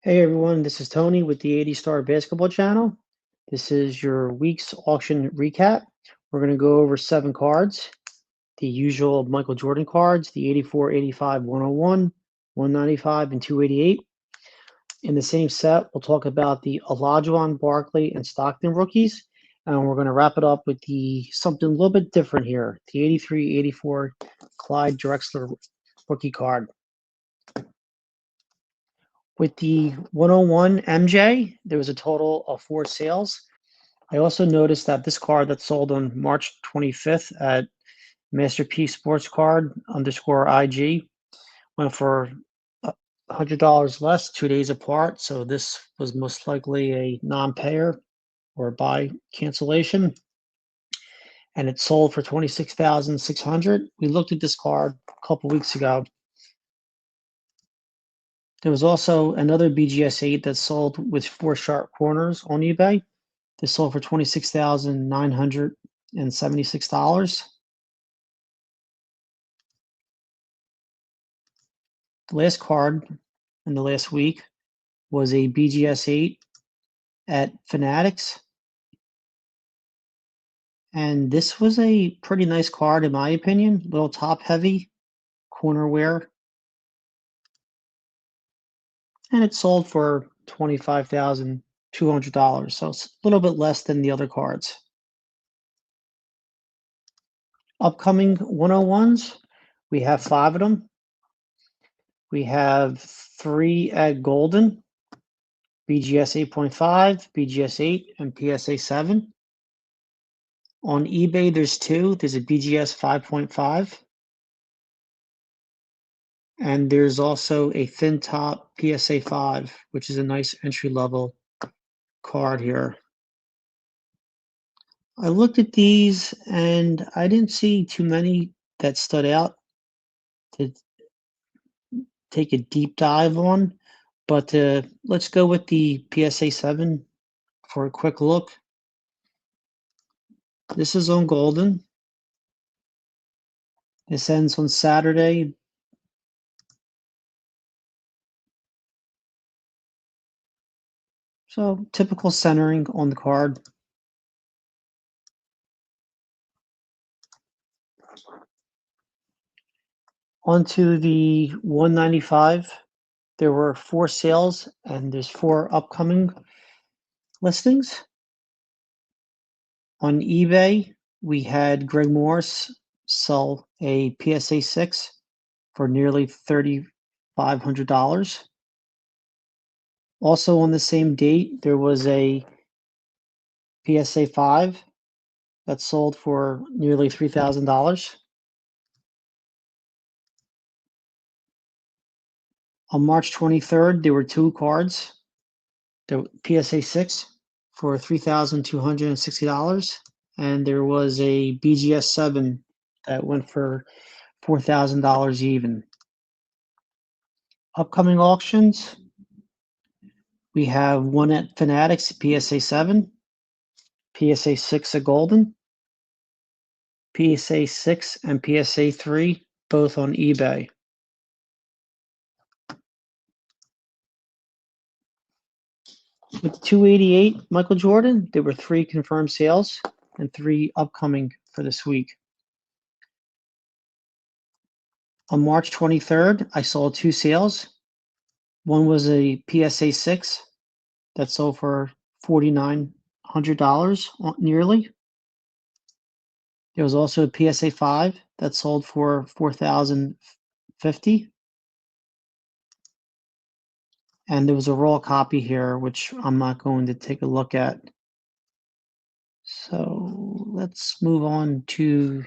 Hey everyone, this is Tony with the 80 Star Basketball channel. This is your week's auction recap. We're going to go over 7 cards, the usual Michael Jordan cards, the 84, 85, 101, 195, and 288. In the same set, we'll talk about the Olajuwon, Barkley, and Stockton rookies, and we're going to wrap it up with the something a little bit different here, the 83, 84 Clyde Drexler rookie card. With the 101 MJ, there was a total of 4 sales. I also noticed that this card that sold on March 25th at Masterpiece Sports Card _IG went for $100 less 2 days apart. So this was most likely a non-payer or buy cancellation. And it sold for $26,600. We looked at this card a couple weeks ago. There was also another BGS 8 that sold with 4 sharp corners on eBay. This sold for $26,976. The last card in the last week was a BGS 8 at Fanatics. And this was a pretty nice card in my opinion. A little top heavy, corner wear. And it sold for $25,200. So it's a little bit less than the other cards. Upcoming 101s, we have 5 of them. We have 3 at Golden, BGS 8.5, BGS 8, and PSA 7. On eBay, there's 2. There's a BGS 5.5. And there's also a thin top PSA 5, which is a nice entry level card here. I looked at these and I didn't see too many that stood out to take a deep dive on, but let's go with the PSA 7 for a quick look. This is on Golden. This ends on Saturday. So typical centering on the card. Onto the 195. There were 4 sales and there's 4 upcoming listings. On eBay, we had Greg Morris sell a PSA 6 for nearly $3,500. Also on the same date, there was a PSA 5 that sold for nearly $3,000. On March 23rd, there were 2 cards. The PSA 6 for $3,260, and there was a BGS 7 that went for $4,000 even. Upcoming auctions, we have 1 at Fanatics, PSA 7, PSA 6 at Golden, PSA 6 and PSA 3, both on eBay. With 288 Michael Jordan, there were 3 confirmed sales and 3 upcoming for this week. On March 23rd, I saw 2 sales. One was a PSA 6 that sold for $4,900 nearly. There was also a PSA 5 that sold for $4,050. And there was a raw copy here, which I'm not going to take a look at. So let's move on to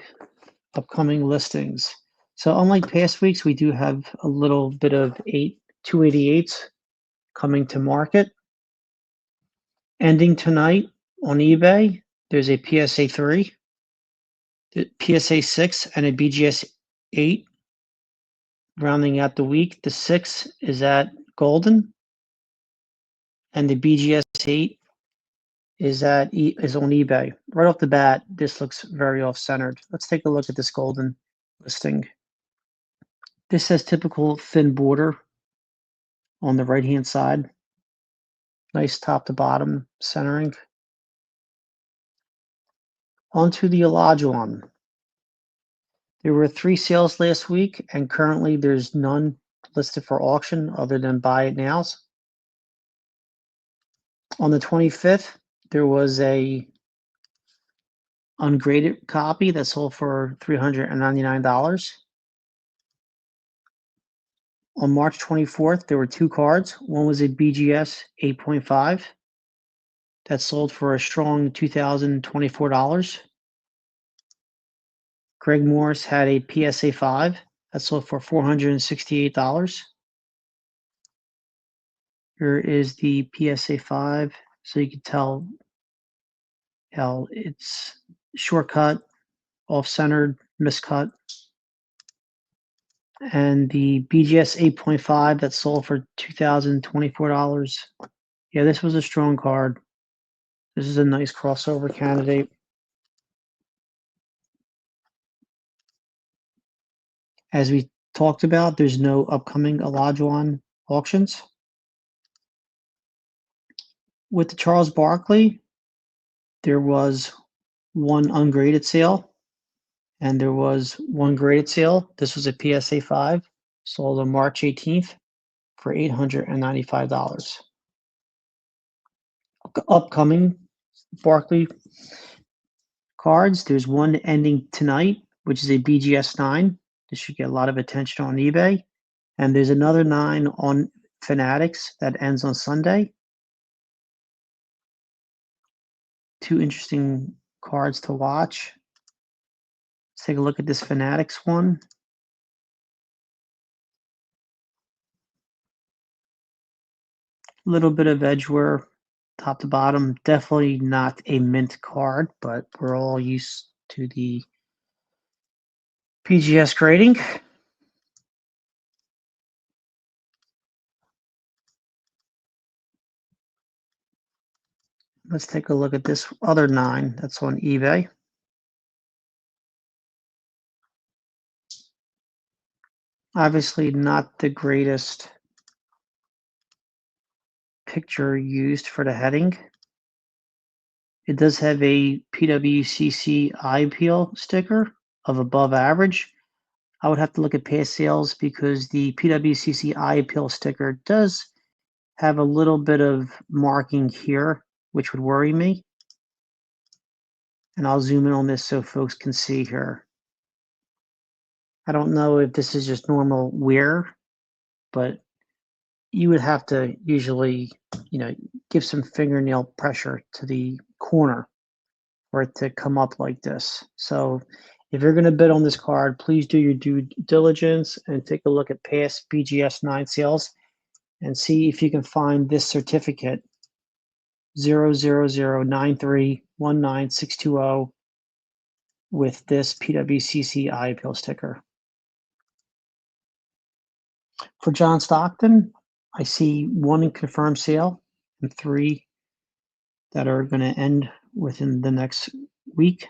upcoming listings. So unlike past weeks, we do have a little bit of 288s coming to market. Ending tonight on eBay, there's a PSA 3, PSA 6, and a BGS 8. Rounding out the week, the 6 is at Golden, and the BGS 8 is on eBay. Right off the bat, this looks very off-centered. Let's take a look at this Golden listing. This has typical thin border on the right-hand side. Nice top to bottom centering. Onto the Olajuwon. There were 3 sales last week, and currently there's none listed for auction other than buy it nows. On the 25th, there was a ungraded copy that sold for $399. On March 24th, there were 2 cards. One was a BGS 8.5 that sold for a strong $2,024. Greg Morris had a PSA 5 that sold for $468. Here is the PSA 5, so you can tell how it's shortcut, off-centered, miscut. And the BGS 8.5 that sold for $2,024. Yeah, this was a strong card. This is a nice crossover candidate. As we talked about, there's no upcoming Olajuwon auctions. With the Charles Barkley, there was one ungraded sale, and there was one graded sale. This was a PSA 5, sold on March 18th for $895. Upcoming Barkley cards, there's one ending tonight, which is a BGS 9. This should get a lot of attention on eBay. And there's another 9 on Fanatics that ends on Sunday. 2 interesting cards to watch. Let's take a look at this Fanatics one. A little bit of edge wear, top to bottom. Definitely not a mint card, but we're all used to the PGS grading. Let's take a look at this other 9 that's on eBay. Obviously not the greatest picture used for the heading. It does have a PWCC eye appeal sticker of above average. I would have to look at past sales because the PWCC eye appeal sticker does have a little bit of marking here, which would worry me. And I'll zoom in on this so folks can see here. I don't know if this is just normal wear, but you would have to usually, give some fingernail pressure to the corner for it to come up like this. So if you're going to bid on this card, please do your due diligence and take a look at past BGS 9 sales and see if you can find this certificate 00093196620 with this PWCC eye appeal sticker. For John Stockton, I see 1 in confirmed sale and 3 that are going to end within the next week.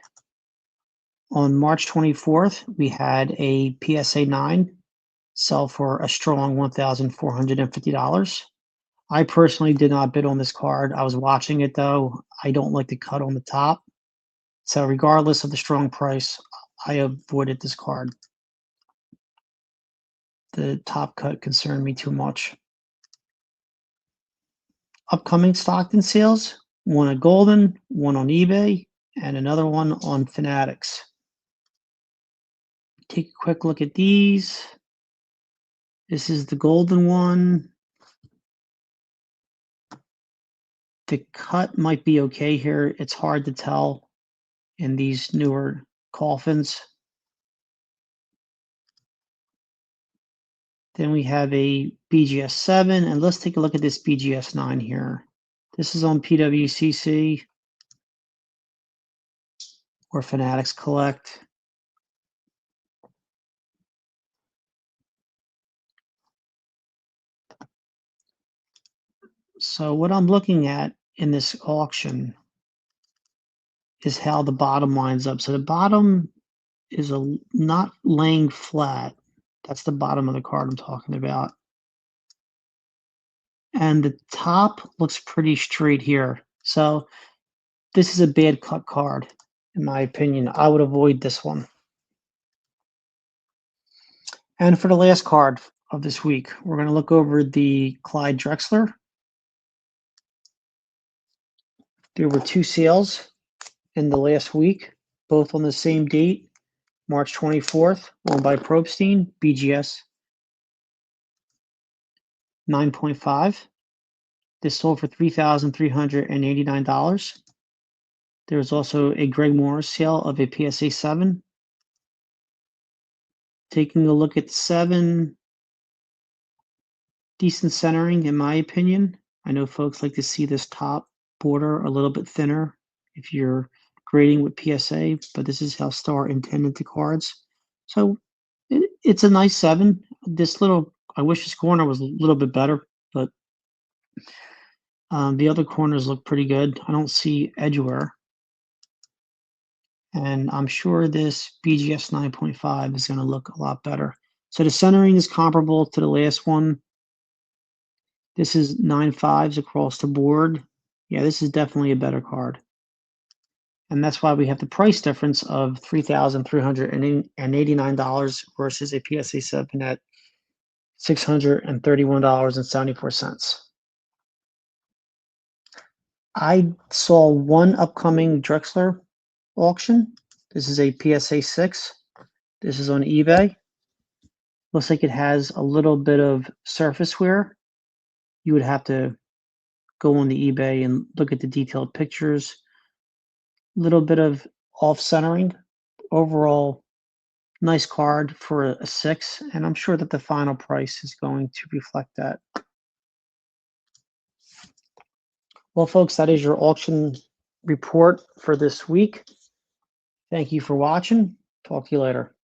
On March 24th, we had a PSA 9 sell for a strong $1,450. I personally did not bid on this card. I was watching it though. I don't like the cut on the top. So regardless of the strong price, I avoided this card. The top cut concerned me too much. Upcoming Stockton sales, 1 at Golden, 1 on eBay, and another one on Fanatics. Take a quick look at these. This is the Golden one. The cut might be okay here. It's hard to tell in these newer coffins. Then we have a BGS 7, and let's take a look at this BGS 9 here. This is on PWCC or Fanatics Collect. So what I'm looking at in this auction is how the bottom lines up. So the bottom is not laying flat. That's the bottom of the card I'm talking about. and the top looks pretty straight here. So this is a bad cut card, in my opinion. I would avoid this one. And for the last card of this week, we're going to look over the Clyde Drexler. There were 2 sales in the last week, both on the same date, March 24th, one by Probstein, BGS 9.5. This sold for $3,389. There was also a Greg Morris sale of a PSA 7. Taking a look at 7, decent centering in my opinion. I know folks like to see this top border a little bit thinner if you're grading with PSA, but this is how Star intended the cards. So it's a nice 7. I wish this corner was a little bit better, but the other corners look pretty good. I don't see edge wear. And I'm sure this BGS 9.5 is going to look a lot better. So the centering is comparable to the last one. This is 9.5s across the board. Yeah, this is definitely a better card. And that's why we have the price difference of $3,389 versus a PSA 7 at $631.74. I saw one upcoming Drexler auction. This is a PSA 6. This is on eBay. Looks like it has a little bit of surface wear. You would have to go on the eBay and look at the detailed pictures. A little bit of off centering. Overall, nice card for a 6, and I'm sure that the final price is going to reflect that. Well, folks, that is your auction report for this week. Thank you for watching. Talk to you later.